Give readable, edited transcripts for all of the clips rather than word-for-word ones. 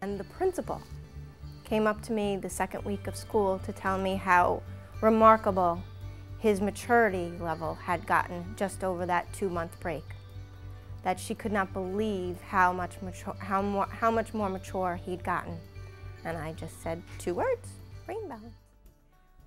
And the principal came up to me the second week of school to tell me how remarkable his maturity level had gotten just over that 2-month break. That she could not believe how much more mature he'd gotten. And I just said 2 words, brain balance.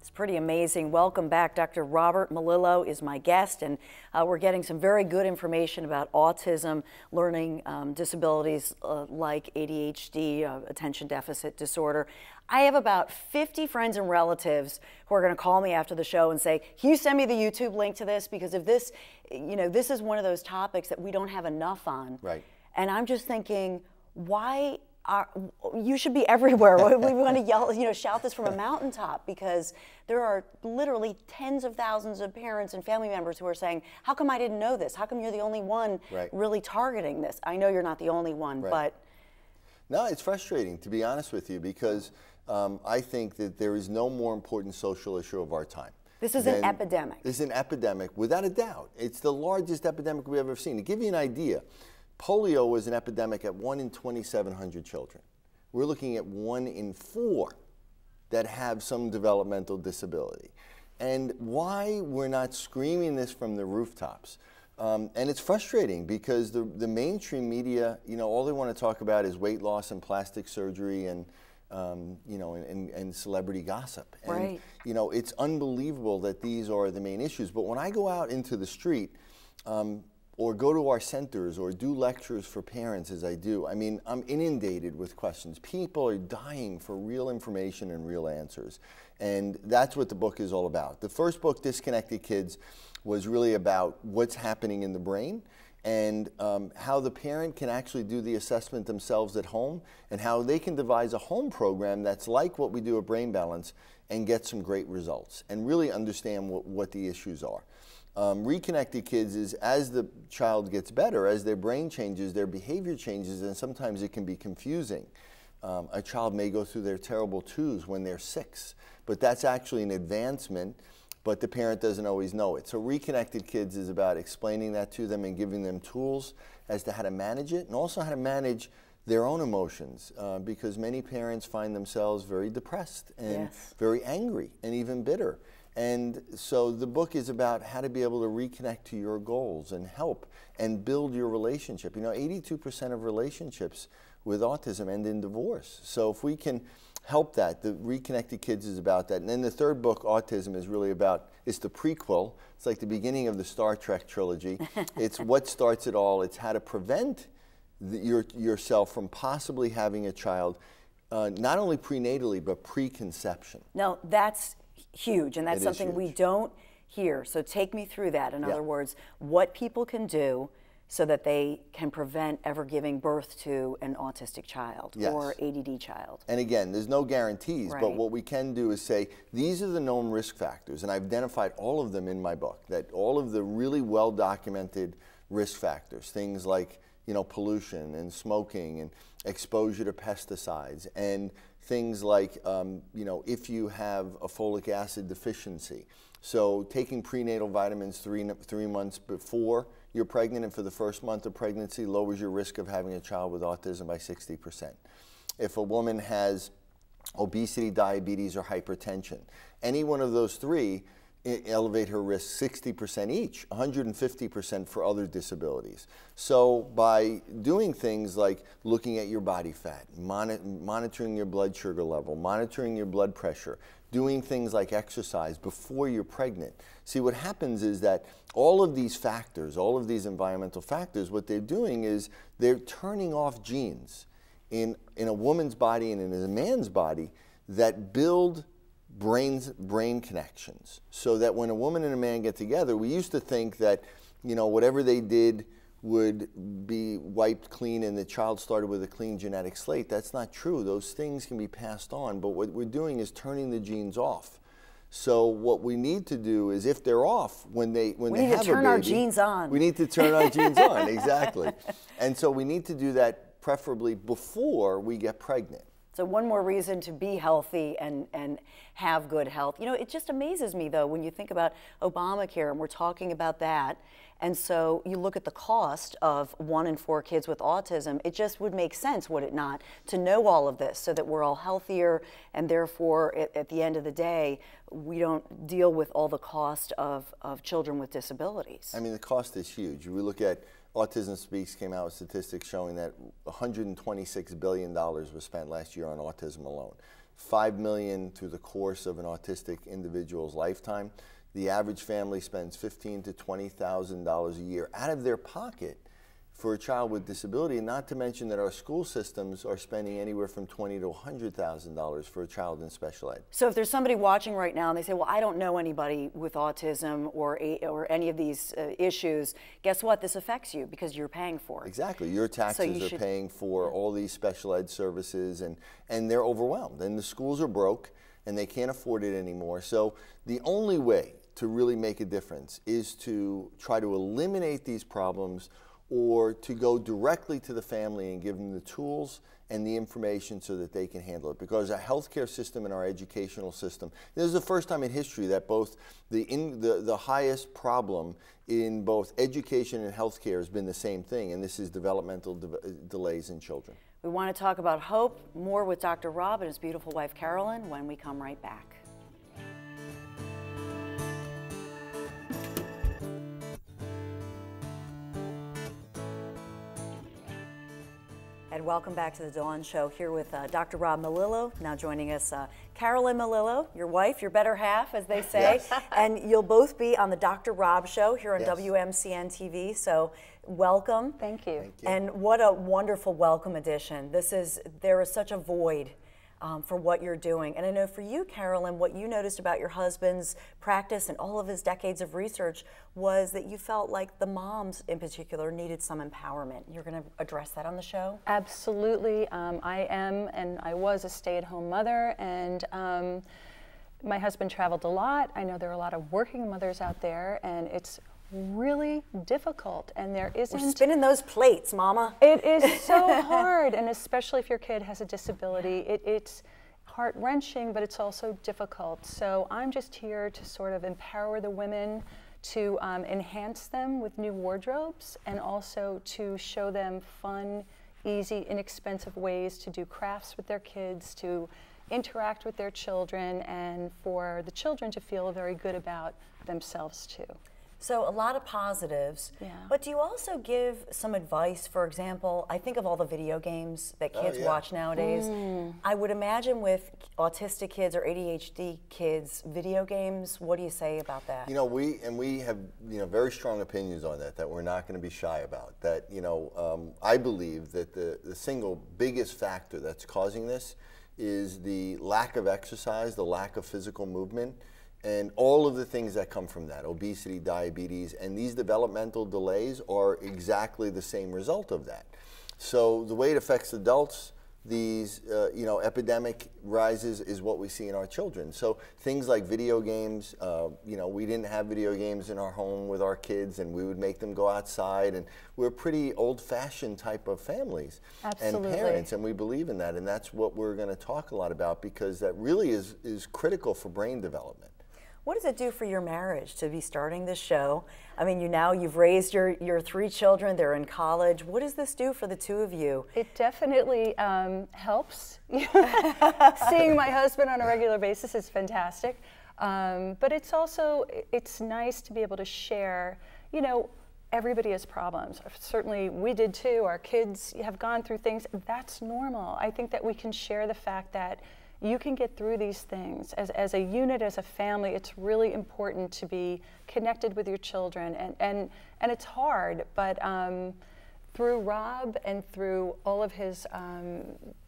It's pretty amazing. Welcome back. Dr. Robert Melillo is my guest, and we're getting some very good information about autism, learning disabilities like ADHD, attention deficit disorder. I have about 50 friends and relatives who are going to call me after the show and say, can you send me the YouTube link to this? Because if this, this is one of those topics that we don't have enough on. Right. And I'm just thinking, why you should be everywhere. We want to yell, shout this from a mountaintop, because there are literally tens of thousands of parents and family members who are saying, how come I didn't know this? How come you're the only one really targeting this? I know you're not the only one, but. No, it's frustrating, to be honest with you, because I think that there is no more important social issue of our time. This is an epidemic. This is an epidemic, without a doubt. It's the largest epidemic we've ever seen. To give you an idea, polio was an epidemic at 1 in 2,700 children. We're looking at 1 in 4 that have some developmental disability. And why we're not screaming this from the rooftops. And it's frustrating because the mainstream media, all they want to talk about is weight loss and plastic surgery and, and celebrity gossip. And, it's unbelievable that these are the main issues. But when I go out into the street, or go to our centers or do lectures for parents, as I do, I'm inundated with questions. People are dying for real information and real answers. And that's what the book is all about. The first book, Disconnected Kids, was really about what's happening in the brain and how the parent can actually do the assessment themselves at home and how they can devise a home program that's like what we do at Brain Balance and get some great results and really understand what the issues are. Reconnected Kids is as the child gets better, as their brain changes, their behavior changes, and sometimes it can be confusing. A child may go through their terrible twos when they're 6, but that's actually an advancement, but the parent doesn't always know it. So Reconnected Kids is about explaining that to them and giving them tools as to how to manage it and also how to manage their own emotions, because many parents find themselves very depressed and very angry and even bitter. And so the book is about how to be able to reconnect to your goals and help and build your relationship. 82% of relationships with autism end in divorce. So if we can help that, the Reconnected Kids is about that. And then the third book, Autism, is really about, it's the prequel. It's like the beginning of the Star Trek trilogy. It's what starts it all. It's how to prevent yourself from possibly having a child, not only prenatally, but preconception. No, that's huge, and that's something we don't hear. So take me through that. In other words, what people can do so that they can prevent ever giving birth to an autistic child or ADD child. And again, there's no guarantees, but what we can do is say, these are the known risk factors, and I've identified all of them in my book, that all of the really well-documented risk factors, things like pollution and smoking and exposure to pesticides and things like, if you have a folic acid deficiency. So taking prenatal vitamins 3 months before you're pregnant and for the first month of pregnancy lowers your risk of having a child with autism by 60%. If a woman has obesity, diabetes, or hypertension, any one of those 3 elevate her risk 60% each, 150% for other disabilities. So by doing things like looking at your body fat, monitoring your blood sugar level, monitoring your blood pressure, doing things like exercise before you're pregnant. See, what happens is that all of these factors, all of these environmental factors, what they're doing is they're turning off genes in a woman's body and in a man's body that build brain connections, so that when a woman and a man get together, we used to think that, whatever they did would be wiped clean and the child started with a clean genetic slate. That's not true. Those things can be passed on, but what we're doing is turning the genes off. So what we need to do is, if they're off, when they have a baby, we need to turn our genes on. We need to turn our genes on, exactly. And so we need to do that preferably before we get pregnant. So one more reason to be healthy and have good health. It just amazes me, though, when you think about Obamacare, and we're talking about that, And so you look at the cost of 1 in 4 kids with autism, it just would make sense, would it not, to know all of this so that we're all healthier, and therefore at the end of the day, we don't deal with all the cost of children with disabilities. I mean, the cost is huge. We look at Autism Speaks came out with statistics showing that $126 billion was spent last year on autism alone. $5 million through the course of an autistic individual's lifetime. The average family spends $15,000 to $20,000 a year out of their pocket for a child with disability, and not to mention that our school systems are spending anywhere from $20,000 to $100,000 for a child in special ed. So if there's somebody watching right now and they say, well, I don't know anybody with autism or any of these issues, guess what? This affects you because you're paying for it. Exactly. Your taxes are paying for all these special ed services, and they're overwhelmed. And the schools are broke, and they can't afford it anymore. So the only way to really make a difference is to try to eliminate these problems, or to go directly to the family and give them the tools and the information so that they can handle it. Because our healthcare system and our educational system, this is the first time in history that both the highest problem in both education and healthcare has been the same thing, and this is developmental delays in children. We want to talk about hope more with Dr. Rob and his beautiful wife Carolyn when we come right back. And welcome back to the Dawn Show, here with Dr. Rob Melillo. Now joining us, Carolyn Melillo, your wife, your better half, as they say. Yes. And you'll both be on the Dr. Rob Show here on WMCN TV. So welcome. Thank you. Thank you. And what a wonderful welcome addition. There is such a void for what you're doing. And I know for you, Carolyn, what you noticed about your husband's practice and all of his decades of research was that you felt like the moms in particular needed some empowerment. You're going to address that on the show? Absolutely. I am, and I was a stay-at-home mother, and my husband traveled a lot. I know there are a lot of working mothers out there, and it's really difficult, and there isn't... We're spinning those plates, Mama. It is so hard, and especially if your kid has a disability, it's heart-wrenching, but it's also difficult. So I'm just here to sort of empower the women, to enhance them with new wardrobes, and also to show them fun, easy, inexpensive ways to do crafts with their kids, to interact with their children, and for the children to feel very good about themselves too. So a lot of positives, but do you also give some advice? For example, I think of all the video games that kids watch nowadays. I would imagine with autistic kids or ADHD kids, video games, what do you say about that? You know, we have, very strong opinions on that we're not going to be shy about. That, I believe that the single biggest factor that's causing this is the lack of exercise, the lack of physical movement, and all of the things that come from that, obesity, diabetes, and these developmental delays are exactly the same result of that. So the way it affects adults, these epidemic rises is what we see in our children. So things like video games, we didn't have video games in our home with our kids, and we would make them go outside, and we're pretty old-fashioned type of families and parents, and we believe in that, and that's what we're going to talk a lot about, because that really is critical for brain development. What does it do for your marriage to be starting this show? I mean, you've raised your 3 children, they're in college. What does this do for the 2 of you? It definitely helps. Seeing my husband on a regular basis is fantastic. But it's nice to be able to share, everybody has problems. Certainly we did too. Our kids have gone through things. That's normal. I think that we can share the fact that you can get through these things. As a unit, as a family, it's really important to be connected with your children. And it's hard, but through Rob and through all of his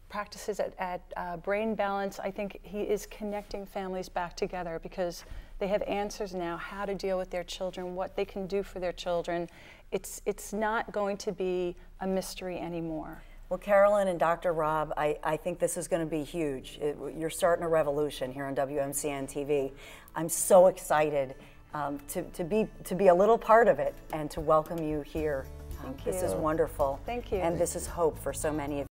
practices at Brain Balance, I think he is connecting families back together, because they have answers now how to deal with their children, what they can do for their children. It's not going to be a mystery anymore. Well, Carolyn and Dr. Rob, I think this is going to be huge. You're starting a revolution here on WMCN TV. I'm so excited to be a little part of it and to welcome you here. Thank you. This is wonderful. Thank you. And this is hope for so many of you.